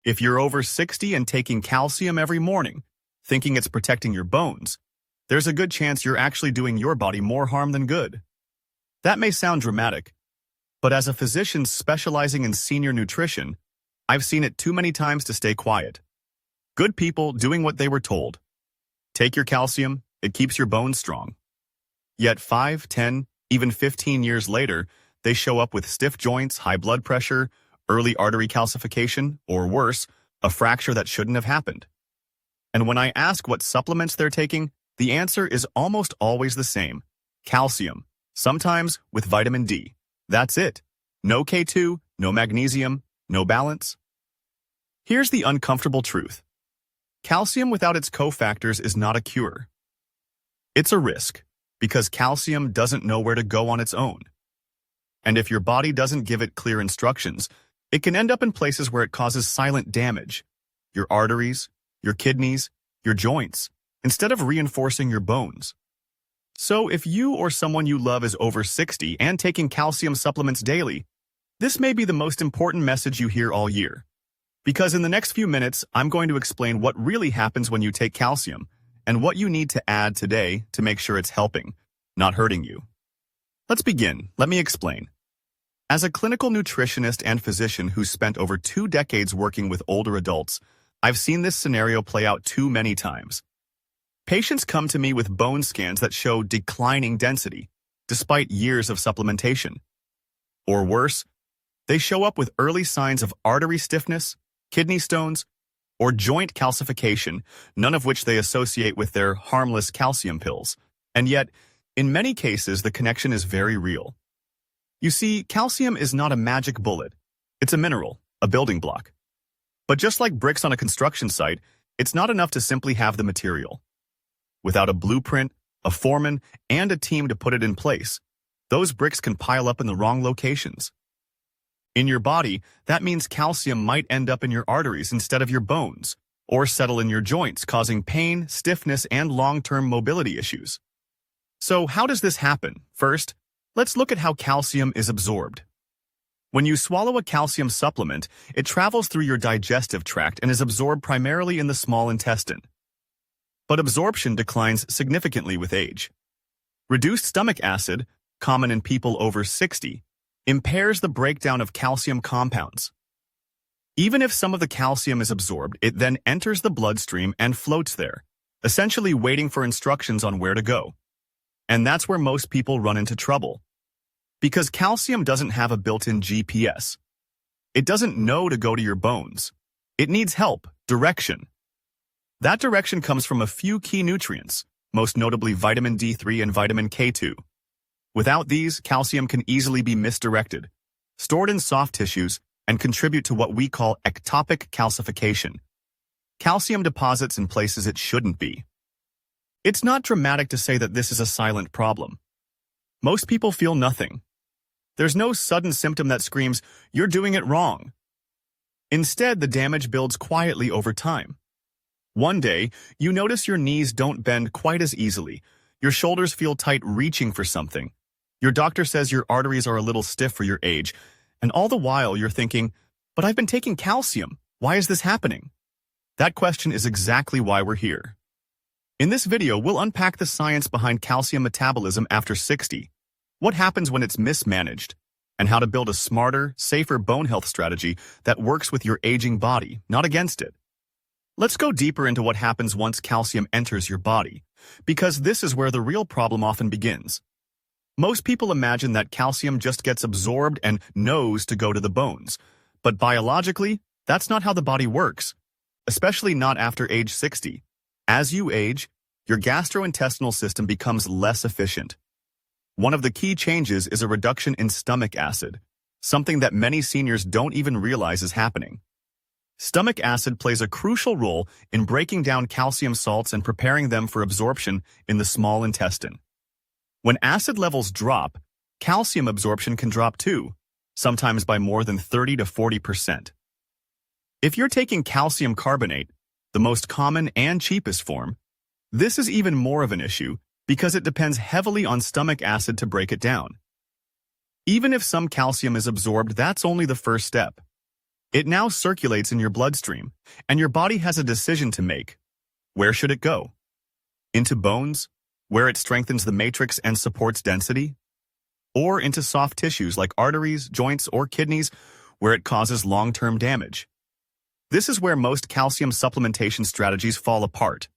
If you're over 60 and taking calcium every morning, thinking it's protecting your bones, there's a good chance you're actually doing your body more harm than good. That may sound dramatic, but as a physician specializing in senior nutrition, I've seen it too many times to stay quiet. Good people doing what they were told. Take your calcium, it keeps your bones strong. Yet 5, 10, even 15 years later, they show up with stiff joints, high blood pressure, early artery calcification, or worse, a fracture that shouldn't have happened. And when I ask what supplements they're taking, the answer is almost always the same: calcium, sometimes with vitamin D. That's it. No K2, no magnesium, no balance. Here's the uncomfortable truth. Calcium without its cofactors is not a cure. It's a risk, because calcium doesn't know where to go on its own. And if your body doesn't give it clear instructions, it can end up in places where it causes silent damage: your arteries, your kidneys, your joints, instead of reinforcing your bones. So if you or someone you love is over 60 and taking calcium supplements daily, this may be the most important message you hear all year. Because in the next few minutes, I'm going to explain what really happens when you take calcium and what you need to add today to make sure it's helping, not hurting you. Let's begin. Let me explain. As a clinical nutritionist and physician who's spent over 2 decades working with older adults, I've seen this scenario play out too many times. Patients come to me with bone scans that show declining density, despite years of supplementation. Or worse, they show up with early signs of artery stiffness, kidney stones, or joint calcification, none of which they associate with their harmless calcium pills. And yet, in many cases, the connection is very real. You see, calcium is not a magic bullet. It's a mineral, a building block. But just like bricks on a construction site, it's not enough to simply have the material. Without a blueprint, a foreman, and a team to put it in place, those bricks can pile up in the wrong locations. In your body, that means calcium might end up in your arteries instead of your bones, or settle in your joints, causing pain, stiffness, and long-term mobility issues. So how does this happen? First, let's look at how calcium is absorbed. When you swallow a calcium supplement, it travels through your digestive tract and is absorbed primarily in the small intestine. But absorption declines significantly with age. Reduced stomach acid, common in people over 60, impairs the breakdown of calcium compounds. Even if some of the calcium is absorbed, it then enters the bloodstream and floats there, essentially waiting for instructions on where to go. And that's where most people run into trouble. Because calcium doesn't have a built-in GPS. It doesn't know to go to your bones. It needs help, direction. That direction comes from a few key nutrients, most notably vitamin D3 and vitamin K2. Without these, calcium can easily be misdirected, stored in soft tissues, and contribute to what we call ectopic calcification. Calcium deposits in places it shouldn't be. It's not dramatic to say that this is a silent problem. Most people feel nothing. There's no sudden symptom that screams, "You're doing it wrong." Instead, the damage builds quietly over time. One day, you notice your knees don't bend quite as easily. Your shoulders feel tight reaching for something. Your doctor says your arteries are a little stiff for your age, and all the while you're thinking, "But I've been taking calcium. Why is this happening?" That question is exactly why we're here. In this video, we'll unpack the science behind calcium metabolism after 60, what happens when it's mismanaged, and how to build a smarter, safer bone health strategy that works with your aging body, not against it. Let's go deeper into what happens once calcium enters your body, because this is where the real problem often begins. Most people imagine that calcium just gets absorbed and knows to go to the bones, but biologically, that's not how the body works, especially not after age 60. As you age, your gastrointestinal system becomes less efficient. One of the key changes is a reduction in stomach acid, something that many seniors don't even realize is happening. Stomach acid plays a crucial role in breaking down calcium salts and preparing them for absorption in the small intestine. When acid levels drop, calcium absorption can drop too, sometimes by more than 30 to 40%. If you're taking calcium carbonate, the most common and cheapest form, this is even more of an issue because it depends heavily on stomach acid to break it down. Even if some calcium is absorbed, that's only the first step. It now circulates in your bloodstream, and your body has a decision to make. Where should it go? Into bones, where it strengthens the matrix and supports density? Or into soft tissues like arteries, joints, or kidneys, where it causes long-term damage? This is where most calcium supplementation strategies fall apart.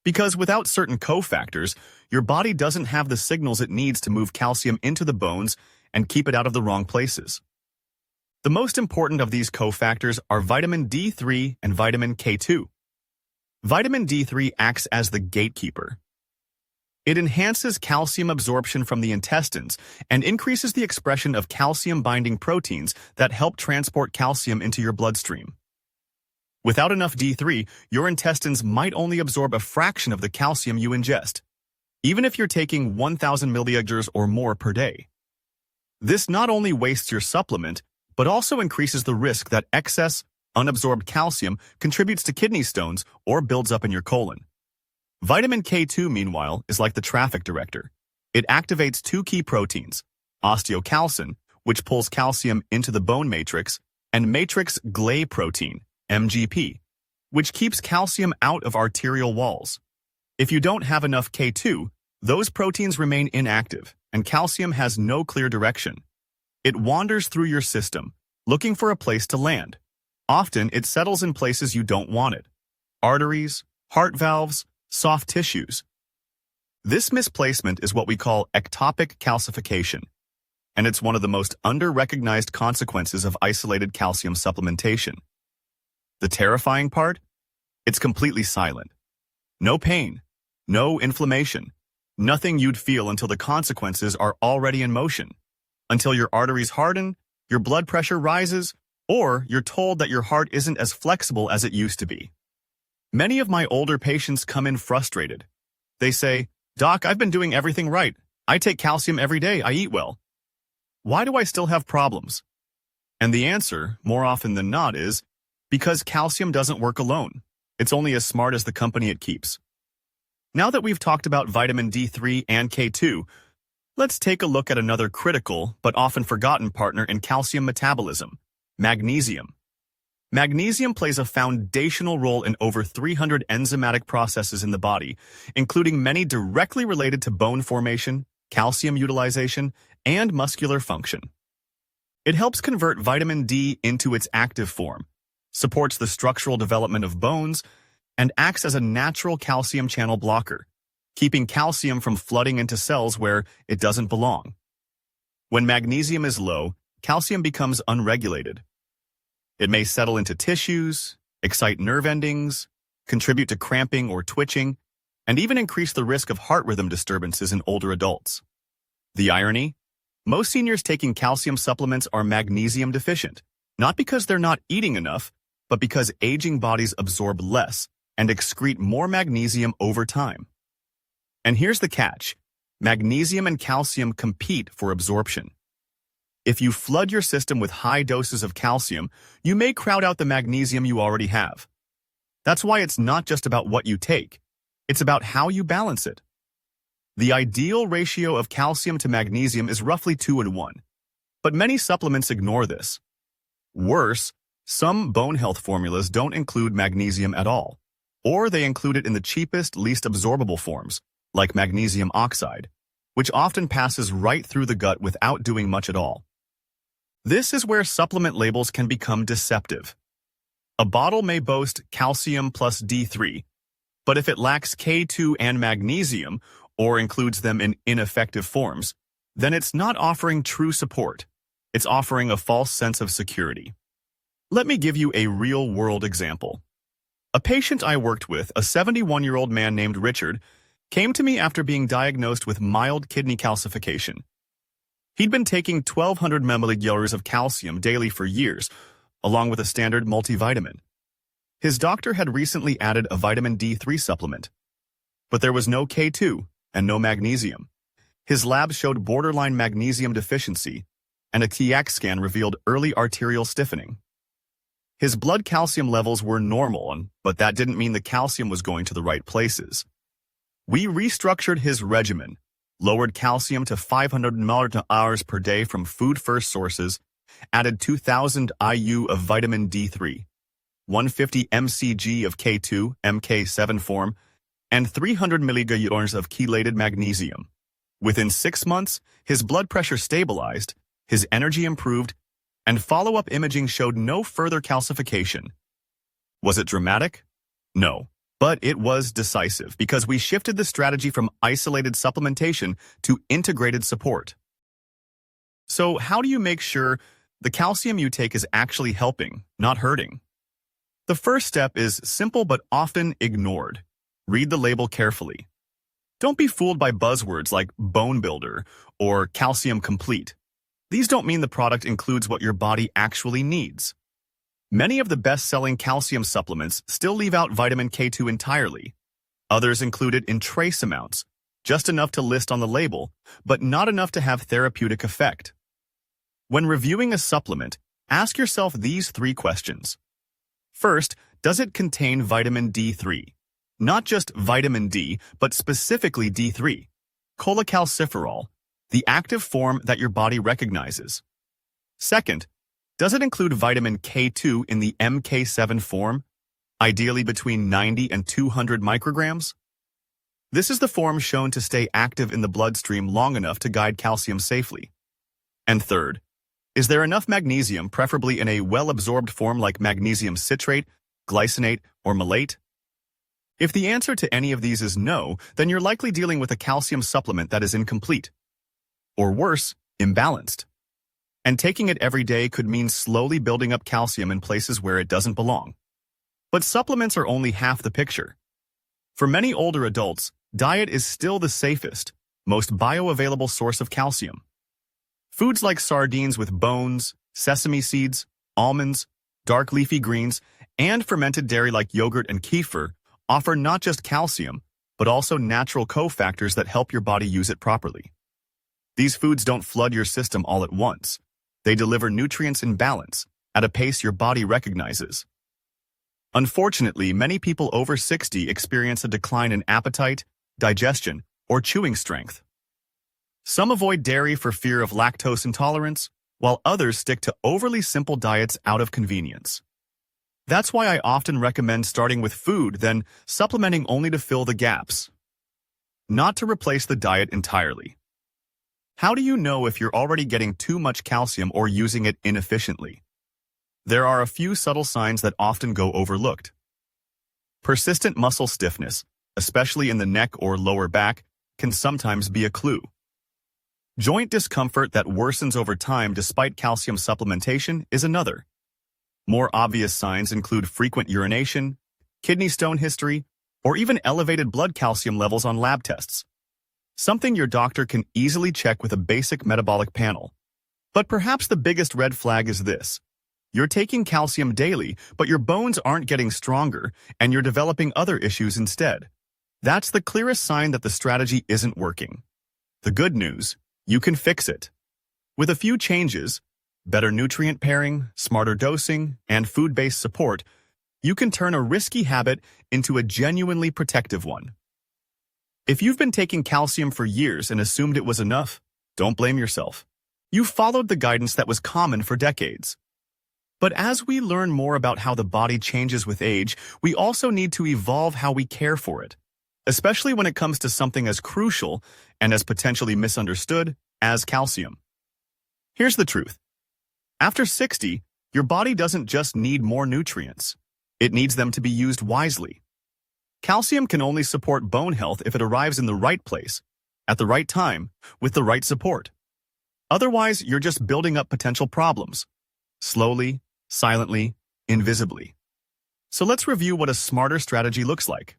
Because without certain cofactors, your body doesn't have the signals it needs to move calcium into the bones and keep it out of the wrong places. The most important of these cofactors are vitamin D3 and vitamin K2. Vitamin D3 acts as the gatekeeper. It enhances calcium absorption from the intestines and increases the expression of calcium-binding proteins that help transport calcium into your bloodstream. Without enough D3, your intestines might only absorb a fraction of the calcium you ingest, even if you're taking 1,000 milligrams or more per day. This not only wastes your supplement, but also increases the risk that excess, unabsorbed calcium contributes to kidney stones or builds up in your colon. Vitamin K2, meanwhile, is like the traffic director. It activates two key proteins, osteocalcin, which pulls calcium into the bone matrix, and matrix glay protein, MGP, which keeps calcium out of arterial walls. If you don't have enough K2, those proteins remain inactive, and calcium has no clear direction. It wanders through your system, looking for a place to land. Often, it settles in places you don't want it. Arteries, heart valves, soft tissues. This misplacement is what we call ectopic calcification, and it's one of the most under-recognized consequences of isolated calcium supplementation. The terrifying part? It's completely silent. No pain, no inflammation, nothing you'd feel until the consequences are already in motion. Until your arteries harden, your blood pressure rises, or you're told that your heart isn't as flexible as it used to be. Many of my older patients come in frustrated. They say, "Doc, I've been doing everything right. I take calcium every day. I eat well. Why do I still have problems?" And the answer, more often than not, is because calcium doesn't work alone. It's only as smart as the company it keeps. Now that we've talked about vitamin D3 and K2, let's take a look at another critical but often forgotten partner in calcium metabolism, magnesium. Magnesium plays a foundational role in over 300 enzymatic processes in the body, including many directly related to bone formation, calcium utilization, and muscular function. It helps convert vitamin D into its active form, supports the structural development of bones, and acts as a natural calcium channel blocker, keeping calcium from flooding into cells where it doesn't belong. When magnesium is low, calcium becomes unregulated. It may settle into tissues, excite nerve endings, contribute to cramping or twitching, and even increase the risk of heart rhythm disturbances in older adults. The irony? Most seniors taking calcium supplements are magnesium deficient, not because they're not eating enough, but because aging bodies absorb less and excrete more magnesium over time. And here's the catch. Magnesium and calcium compete for absorption. If you flood your system with high doses of calcium, you may crowd out the magnesium you already have. That's why it's not just about what you take. It's about how you balance it. The ideal ratio of calcium to magnesium is roughly 2:1, but many supplements ignore this. Worse, some bone health formulas don't include magnesium at all, or they include it in the cheapest, least absorbable forms, like magnesium oxide, which often passes right through the gut without doing much at all. This is where supplement labels can become deceptive. A bottle may boast calcium plus D3, but if it lacks K2 and magnesium, or includes them in ineffective forms, then it's not offering true support. It's offering a false sense of security. Let me give you a real-world example. A patient I worked with, a 71-year-old man named Richard, came to me after being diagnosed with mild kidney calcification. He'd been taking 1,200 milliliters of calcium daily for years, along with a standard multivitamin. His doctor had recently added a vitamin D3 supplement, but there was no K2 and no magnesium. His lab showed borderline magnesium deficiency, and a TX scan revealed early arterial stiffening. His blood calcium levels were normal, but that didn't mean the calcium was going to the right places. We restructured his regimen, lowered calcium to 500 milliliters per day from food-first sources, added 2,000 IU of vitamin D3, 150 mcg of K2, Mk7 form, and 300 mg of chelated magnesium. Within 6 months, his blood pressure stabilized, his energy improved, and follow-up imaging showed no further calcification. Was it dramatic? No. But it was decisive because we shifted the strategy from isolated supplementation to integrated support. So how do you make sure the calcium you take is actually helping, not hurting? The first step is simple but often ignored. Read the label carefully. Don't be fooled by buzzwords like bone builder or calcium complete. These don't mean the product includes what your body actually needs. Many of the best-selling calcium supplements still leave out vitamin K2 entirely. Others include it in trace amounts, just enough to list on the label, but not enough to have therapeutic effect. When reviewing a supplement, ask yourself these 3 questions. First, does it contain vitamin D3? Not just vitamin D, but specifically D3, cholecalciferol, the active form that your body recognizes. Second, does it include vitamin K2 in the Mk7 form, ideally between 90 and 200 micrograms? This is the form shown to stay active in the bloodstream long enough to guide calcium safely. And third, is there enough magnesium, preferably in a well-absorbed form like magnesium citrate, glycinate, or malate? If the answer to any of these is no, then you're likely dealing with a calcium supplement that is incomplete. Or worse, imbalanced. And taking it every day could mean slowly building up calcium in places where it doesn't belong. But supplements are only half the picture. For many older adults, diet is still the safest, most bioavailable source of calcium. Foods like sardines with bones, sesame seeds, almonds, dark leafy greens, and fermented dairy like yogurt and kefir offer not just calcium, but also natural cofactors that help your body use it properly. These foods don't flood your system all at once. They deliver nutrients in balance, at a pace your body recognizes. Unfortunately, many people over 60 experience a decline in appetite, digestion, or chewing strength. Some avoid dairy for fear of lactose intolerance, while others stick to overly simple diets out of convenience. That's why I often recommend starting with food, then supplementing only to fill the gaps, not to replace the diet entirely. How do you know if you're already getting too much calcium or using it inefficiently? There are a few subtle signs that often go overlooked. Persistent muscle stiffness, especially in the neck or lower back, can sometimes be a clue. Joint discomfort that worsens over time despite calcium supplementation is another. More obvious signs include frequent urination, kidney stone history, or even elevated blood calcium levels on lab tests. Something your doctor can easily check with a basic metabolic panel. But perhaps the biggest red flag is this. You're taking calcium daily, but your bones aren't getting stronger, and you're developing other issues instead. That's the clearest sign that the strategy isn't working. The good news, you can fix it. With a few changes, better nutrient pairing, smarter dosing, and food-based support, you can turn a risky habit into a genuinely protective one. If you've been taking calcium for years and assumed it was enough, don't blame yourself. You followed the guidance that was common for decades. But as we learn more about how the body changes with age, we also need to evolve how we care for it, especially when it comes to something as crucial and as potentially misunderstood as calcium. Here's the truth. After 60, your body doesn't just need more nutrients. It needs them to be used wisely. Calcium can only support bone health if it arrives in the right place, at the right time, with the right support. Otherwise, you're just building up potential problems, slowly, silently, invisibly. So let's review what a smarter strategy looks like.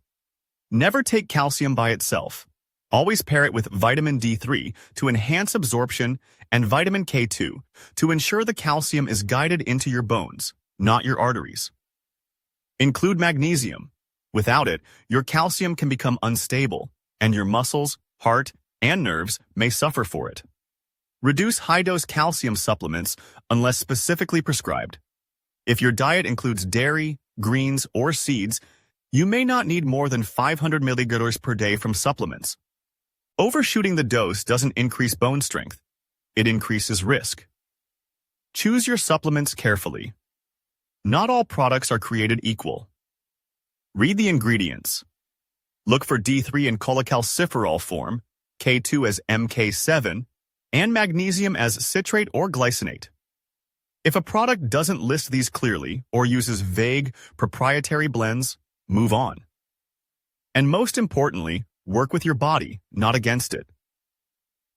Never take calcium by itself. Always pair it with vitamin D3 to enhance absorption and vitamin K2 to ensure the calcium is guided into your bones, not your arteries. Include magnesium. Without it, your calcium can become unstable, and your muscles, heart, and nerves may suffer for it. Reduce high-dose calcium supplements unless specifically prescribed. If your diet includes dairy, greens, or seeds, you may not need more than 500 mg per day from supplements. Overshooting the dose doesn't increase bone strength. It increases risk. Choose your supplements carefully. Not all products are created equal. Read the ingredients. Look for D3 in cholecalciferol form, K2 as MK7, and magnesium as citrate or glycinate. If a product doesn't list these clearly or uses vague, proprietary blends, move on. And most importantly, work with your body, not against it.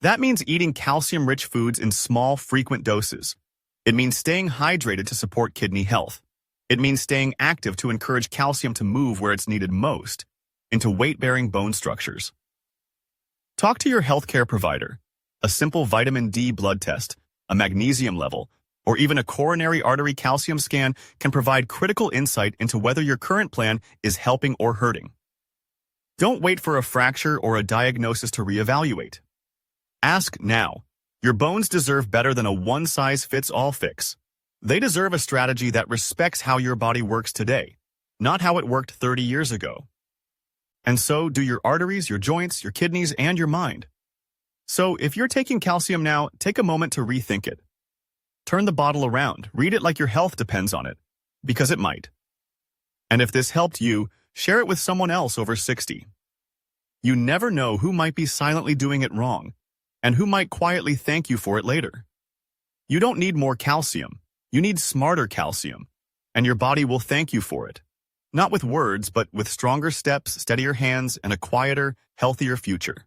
That means eating calcium-rich foods in small, frequent doses. It means staying hydrated to support kidney health. It means staying active to encourage calcium to move where it's needed most, into weight-bearing bone structures. Talk to your healthcare provider. A simple vitamin D blood test, a magnesium level, or even a coronary artery calcium scan can provide critical insight into whether your current plan is helping or hurting. Don't wait for a fracture or a diagnosis to reevaluate. Ask now. Your bones deserve better than a one-size-fits-all fix. They deserve a strategy that respects how your body works today, not how it worked 30 years ago. And so do your arteries, your joints, your kidneys, and your mind. So if you're taking calcium now, take a moment to rethink it. Turn the bottle around, read it like your health depends on it, because it might. And if this helped you, share it with someone else over 60. You never know who might be silently doing it wrong, and who might quietly thank you for it later. You don't need more calcium, you need smarter calcium, and your body will thank you for it. Not with words, but with stronger steps, steadier hands, and a quieter, healthier future.